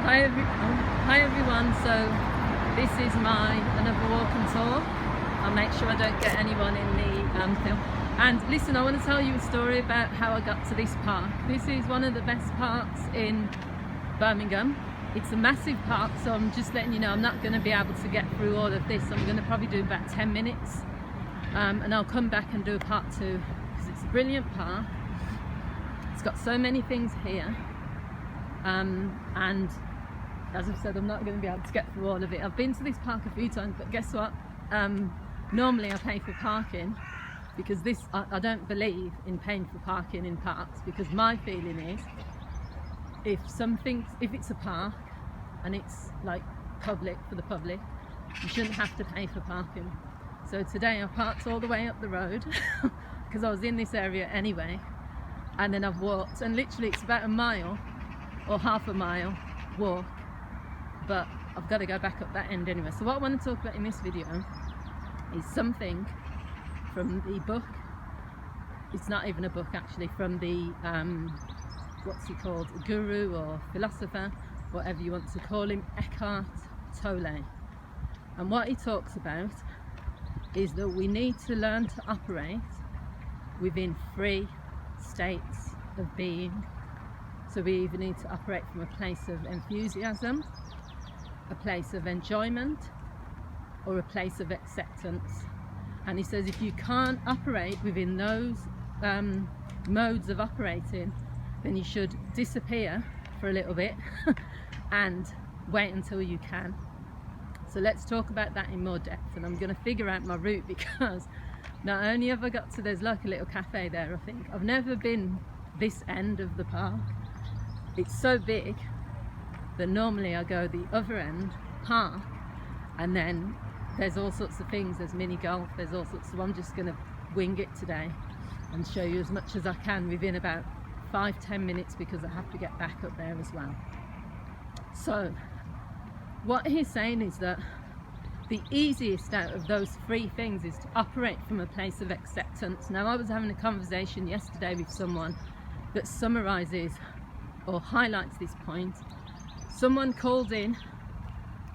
Hi everyone. So this is my another walk and talk. I'll make sure I don't get anyone in the film. And listen, I want to tell you a story about how I got to this park. This is one of the best parks in Birmingham. It's a massive park, so I'm just letting you know I'm not going to be able to get through all of this. I'm going to probably do about 10 minutes and I'll come back and do a part 2 because it's a brilliant park. It's got so many things here. And as I've said, I'm not going to be able to get through all of it. I've been to this park a few times, but guess what? Normally I pay for parking because I don't believe in paying for parking in parks, because my feeling is if it's a park and it's like public for the public, you shouldn't have to pay for parking. So today I parked all the way up the road because I was in this area anyway, and then I've walked, and literally it's about a mile or half a mile walk, but I've got to go back up that end anyway. So what I want to talk about in this video is something from the book. It's not even a book actually, from the what's he called, guru or philosopher, whatever you want to call him, Eckhart Tolle. And what he talks about is that we need to learn to operate within 3 states of being. So we either need to operate from a place of enthusiasm, a place of enjoyment, or a place of acceptance. And he says if you can't operate within those modes of operating, then you should disappear for a little bit and wait until you can. So let's talk about that in more depth, and I'm going to figure out my route, because not only have I got to, there's like a little cafe there, I think. I've never been this end of the park. It's so big that normally I go the other end, park, and then there's all sorts of things. There's mini golf, there's all sorts. So I'm just going to wing it today and show you as much as I can within about 5-10 minutes, because I have to get back up there as well. So what he's saying is that the easiest out of those 3 things is to operate from a place of acceptance. Now, I was having a conversation yesterday with someone that summarizes or highlights this point. Someone called in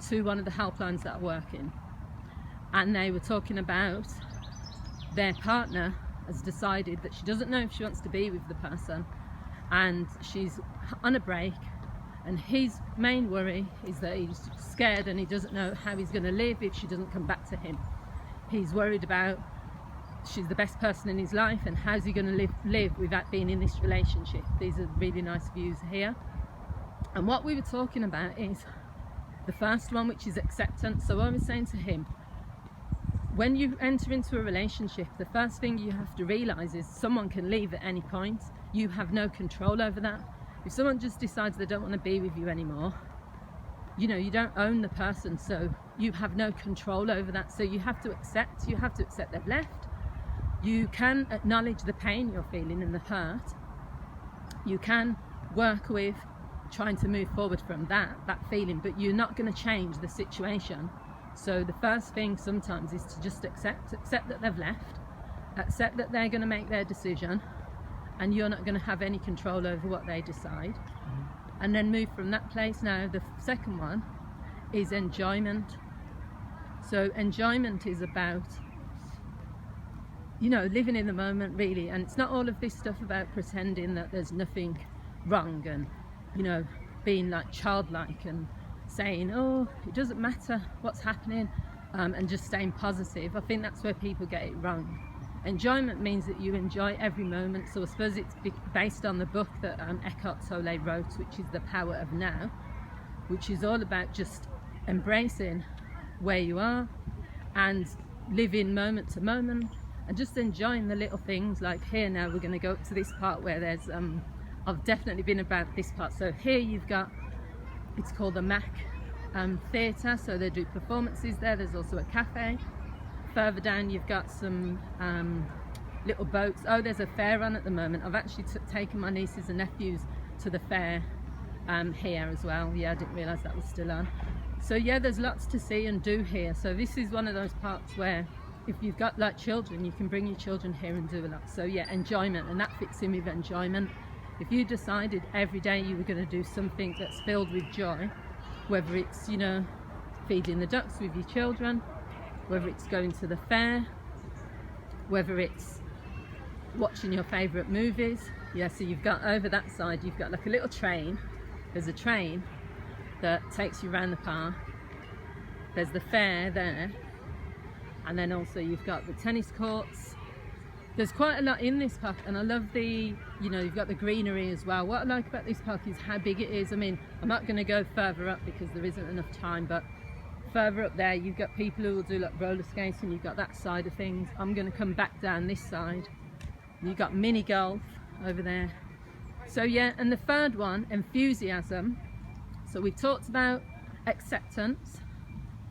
to one of the helplines that I work in, and they were talking about their partner has decided that she doesn't know if she wants to be with the person, and she's on a break, and his main worry is that he's scared and he doesn't know how he's going to live if she doesn't come back to him. He's worried about, she's the best person in his life, and how's he going to live without being in this relationship. These are really nice views here. And what we were talking about is the first one, which is acceptance. So I was saying to him, when you enter into a relationship, the first thing you have to realize is someone can leave at any point. You have no control over that. If someone just decides they don't want to be with you anymore, you know, you don't own the person, so you have no control over that. So you have to accept they've left. You can acknowledge the pain you're feeling and the hurt. You can work with trying to move forward from that feeling, but you're not going to change the situation. So the first thing sometimes is to just accept that they've left, accept that they're going to make their decision, and you're not going to have any control over what they decide, and then move from that place. Now, the second one is enjoyment. So enjoyment is about, you know, living in the moment, really. And it's not all of this stuff about pretending that there's nothing wrong and, you know, being like childlike and saying, oh, it doesn't matter what's happening, and just staying positive. I think that's where people get it wrong. Enjoyment means that you enjoy every moment. So I suppose it's based on the book that Eckhart Tolle wrote, which is The Power of Now, which is all about just embracing where you are and living moment to moment and just enjoying the little things. Like here now, we're going to go up to this part where there's I've definitely been about this part. So here you've got, it's called the Mac Theatre, so they do performances there. There's also a cafe. Further down you've got some little boats. Oh, there's a fair on at the moment. I've actually taken my nieces and nephews to the fair here as well. Yeah, I didn't realise that was still on. So yeah, there's lots to see and do here. So this is one of those parks where if you've got like children, you can bring your children here and do a lot. So yeah, enjoyment, and that fits in with enjoyment. If you decided every day you were going to do something that's filled with joy, whether it's, you know, feeding the ducks with your children, whether it's going to the fair, whether it's watching your favourite movies. Yeah, so you've got over that side, you've got like a little train. There's a train that takes you around the park. There's the fair there. And then also you've got the tennis courts. There's quite a lot in this park, and I love the, you know, you've got the greenery as well. What I like about this park is how big it is. I mean, I'm not going to go further up because there isn't enough time, but further up there you've got people who will do like roller skating, you've got that side of things. I'm going to come back down this side. You've got mini golf over there. So yeah, and the third one, enthusiasm. So we've talked about acceptance,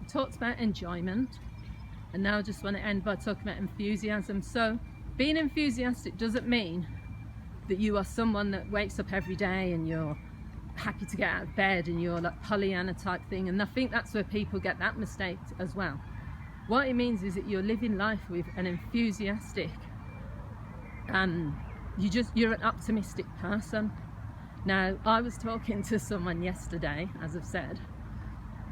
we talked about enjoyment, and now I just want to end by talking about enthusiasm. So being enthusiastic doesn't mean that you are someone that wakes up every day and you're happy to get out of bed and you're like Pollyanna type thing, and I think that's where people get that mistake as well. What it means is that you're living life with an enthusiastic, you're an optimistic person. Now, I was talking to someone yesterday, as I've said,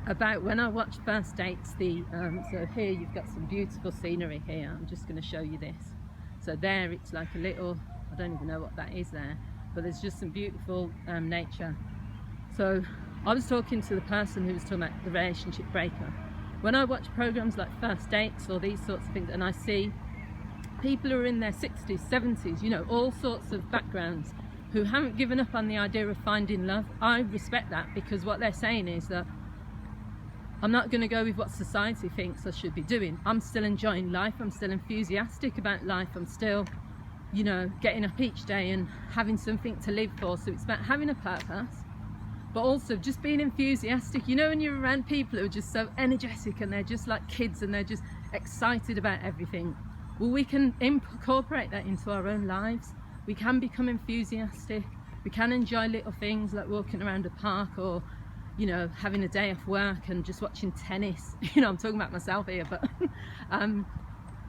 about when I watch First Dates, so here you've got some beautiful scenery here. I'm just going to show you this. So there it's like a little, I don't even know what that is there, but there's just some beautiful nature. So I was talking to the person who was talking about the relationship breakup. When I watch programs like First Dates or these sorts of things, and I see people who are in their 60s, 70s, you know, all sorts of backgrounds, who haven't given up on the idea of finding love, I respect that, because what they're saying is that I'm not going to go with what society thinks I should be doing. I'm still enjoying life, I'm still enthusiastic about life, I'm still, you know, getting up each day and having something to live for. So it's about having a purpose, but also just being enthusiastic. You know, when you're around people who are just so energetic and they're just like kids and they're just excited about everything, well, we can incorporate that into our own lives. We can become enthusiastic, we can enjoy little things like walking around a park, or, you know, having a day off work and just watching tennis. You know, I'm talking about myself here, but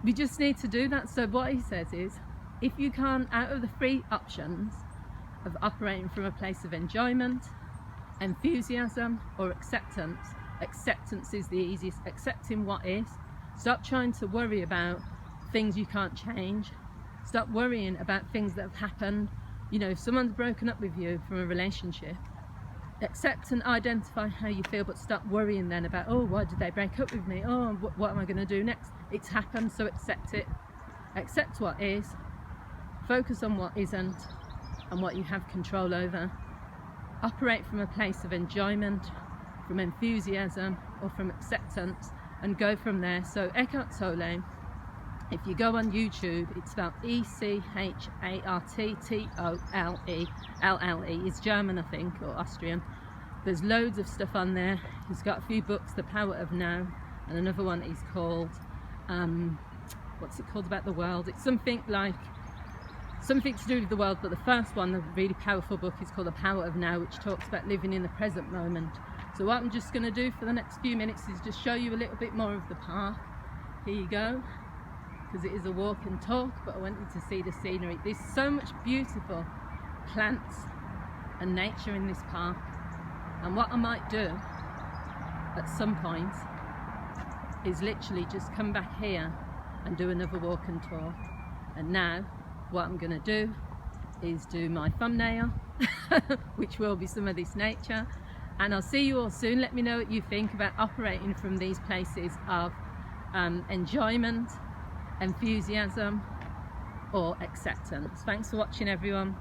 we just need to do that. So what he says is, if you can't, out of the three options of operating from a place of enjoyment, enthusiasm or acceptance, acceptance is the easiest. Accepting what is. Stop trying to worry about things you can't change. Stop worrying about things that have happened. You know, if someone's broken up with you from a relationship, accept and identify how you feel, but stop worrying then about, oh, why did they break up with me? Oh, what am I going to do next? It's happened, so accept it. Accept what is, focus on what isn't and what you have control over. Operate from a place of enjoyment, from enthusiasm or from acceptance, and go from there. So Eckhart Tolle, if you go on YouTube, it's spelled E-C-H-A-R-T-T-O-L-E. It's German, I think, or Austrian. There's loads of stuff on there. He's got a few books, The Power of Now, and another one is called, what's it called, about the world? It's something like, something to do with the world, but the first one, the really powerful book, is called The Power of Now, which talks about living in the present moment. So what I'm just going to do for the next few minutes is just show you a little bit more of the park. Here you go. Because it is a walk and talk, but I want you to see the scenery. There's so much beautiful plants and nature in this park, and what I might do at some point is literally just come back here and do another walk and talk. And now what I'm going to do is do my thumbnail which will be some of this nature, and I'll see you all soon. Let me know what you think about operating from these places of enjoyment, enthusiasm or acceptance. Thanks for watching, everyone.